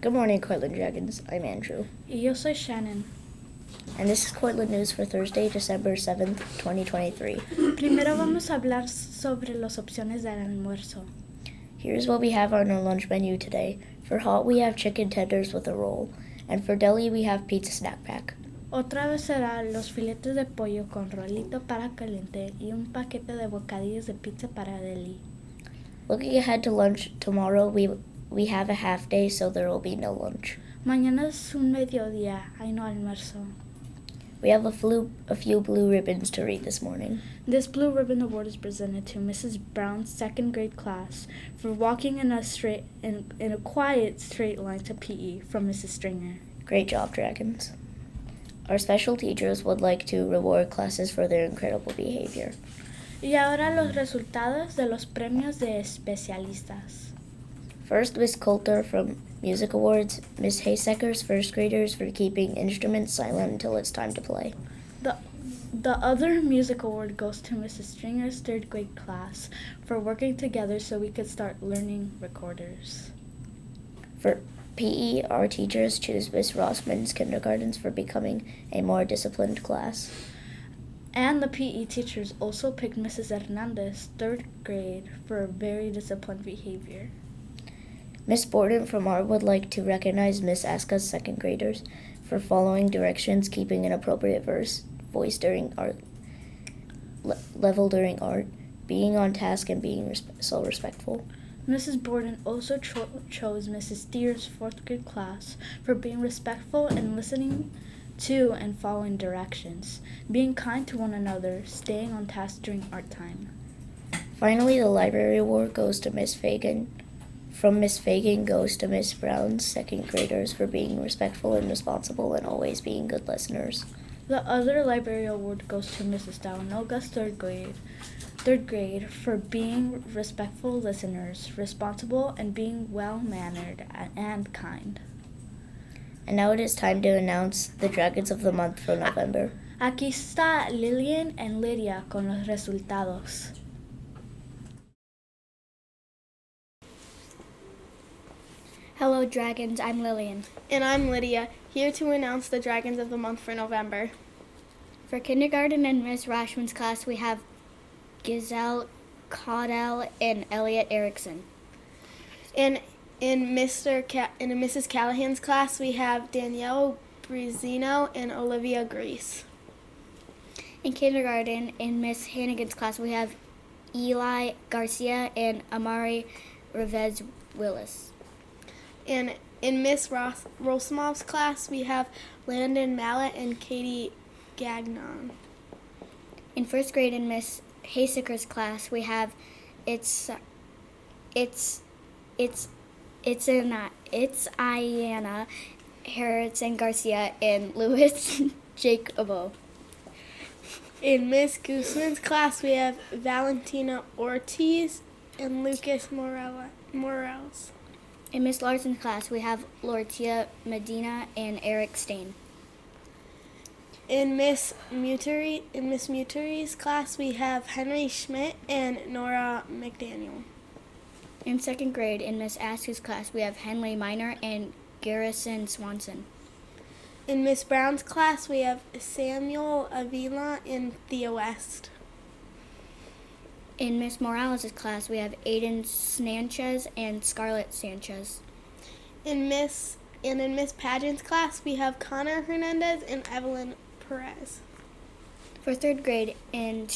Good morning, Cortland Dragons. I'm Andrew. Y yo soy Shannon. And this is Cortland News for Thursday, December 7th, 2023. Primero vamos a hablar sobre las opciones del almuerzo. Here's what we have on our lunch menu today. For hot, we have chicken tenders with a roll. And for deli, we have pizza snack pack. Otra vez será los filetes de pollo con rolito para caliente y un paquete de bocadillos de pizza para deli. Looking ahead to lunch tomorrow, we have a half day, so there will be no lunch. Mañana es un mediodía, hay no almuerzo. We have a few blue ribbons to read this morning. This Blue Ribbon Award is presented to Mrs. Brown's second grade class for walking in a quiet straight line to PE from Mrs. Stringer. Great job, Dragons. Our special teachers would like to reward classes for their incredible behavior. Y ahora los resultados de los premios de especialistas. First, Miss Coulter from Music Awards, Miss Haysecker's first graders for keeping instruments silent until it's time to play. The other music award goes to Mrs. Stringer's third grade class for working together so we could start learning recorders. For PE, our teachers choose Miss Rossman's kindergartens for becoming a more disciplined class. And the PE teachers also picked Mrs. Hernandez, third grade, for very disciplined behavior. Miss Borden from art would like to recognize Miss Aska's second graders for following directions, keeping an appropriate voice during art, level during art, being on task, and being so respectful. Mrs. Borden also chose Mrs. Steer's fourth grade class for being respectful and listening to and following directions, being kind to one another, staying on task during art time. Finally, the library award goes to Miss Fagan. From Miss Fagan goes to Miss Brown's second graders for being respectful and responsible and always being good listeners. The other library award goes to Mrs. Dowanoga's third grade for being respectful listeners, responsible, and being well-mannered and kind. And now it is time to announce the Dragons of the Month for November. Aquí está Lillian and Lydia con los resultados. Hello, Dragons. I'm Lillian. And I'm Lydia, here to announce the Dragons of the Month for November. For kindergarten and Miss Rashman's class, we have Giselle Caudell and Elliot Erickson. In Mrs. Callahan's class, we have Danielle Brizino and Olivia Grease. In kindergarten, in Miss Hannigan's class, we have Eli Garcia and Amari Revez Willis. And in Miss Rosamov's class, we have Landon Mallet and Katie Gagnon. In first grade, in Miss Haysecker's class, we have it's Iana Harrison Garcia and Louis Jacobo. In Miss Gooseman's class, we have Valentina Ortiz and Lucas Morales. In Miss Larson's class, we have Lortia Medina and Eric Stain. In Miss Muteri's class, we have Henry Schmidt and Nora McDaniel. In second grade, in Miss Aske's class, we have Henley Miner and Garrison Swanson. In Miss Brown's class, we have Samuel Avila and Thea West. In Miss Morales' class, we have Aiden Sanchez and Scarlett Sanchez. In Miss Pageant's class, we have Connor Hernandez and Evelyn Perez. For third grade, in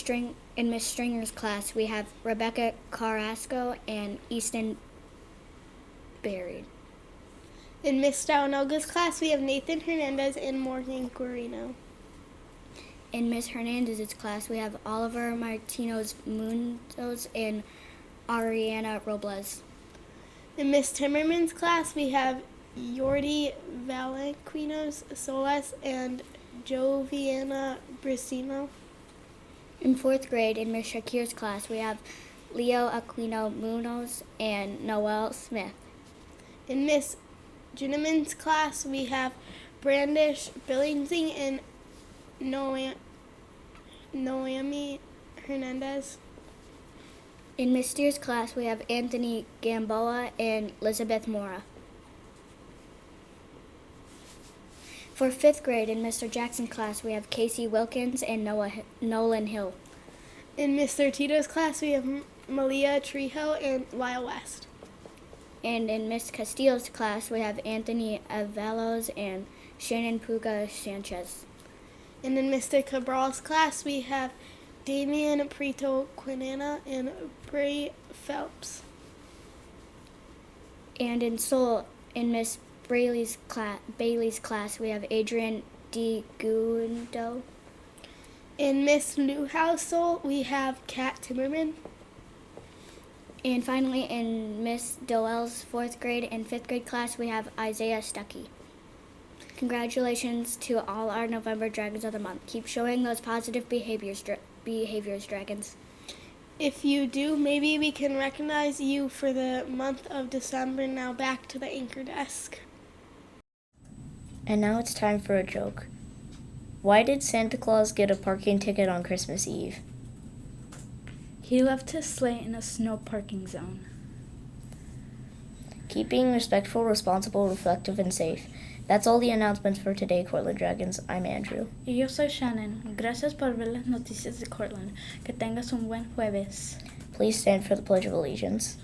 Miss Stringer's class, we have Rebecca Carrasco and Easton Berry. In Miss Dowanoga's class, we have Nathan Hernandez and Morgan Guarino. In Miss Hernandez's class, we have Oliver Martínez Mundos and Ariana Robles. In Miss Timmerman's class, we have Yordi Valenquinos Soles and Joviana Brissimo. In fourth grade, in Miss Shakir's class, we have Leo Aquino Munoz and Noel Smith. In Miss Ginneman's class, we have Brandish Billingsley and Noemi Hernandez. In Miss Steer's class, we have Anthony Gamboa and Elizabeth Mora. For 5th grade in Mr. Jackson's class, we have Casey Wilkins and Nolan Hill. In Mr. Tito's class, we have Malia Trejo and Lyle West. And in Miss Castillo's class, we have Anthony Avalos and Shannon Puga Sanchez. And in Mr. Cabral's class, we have Damian Prito Quinana and Bray Phelps. And in Seoul, in Miss Bailey's class, we have Adrian DeGundo. In Miss Newhouse, we have Kat Timmerman. And finally, in Miss Doel's 4th grade and 5th grade class, we have Isaiah Stuckey. Congratulations to all our November Dragons of the Month. Keep showing those positive behaviors, Dragons. If you do, maybe we can recognize you for the month of December. Now back to the anchor desk. And now it's time for a joke. Why did Santa Claus get a parking ticket on Christmas Eve? He left his sleigh in a snow parking zone. Keep being respectful, responsible, reflective, and safe. That's all the announcements for today, Cortland Dragons. I'm Andrew. Y yo soy Shannon. Gracias por ver las noticias de Cortland. Que tengas un buen jueves. Please stand for the Pledge of Allegiance.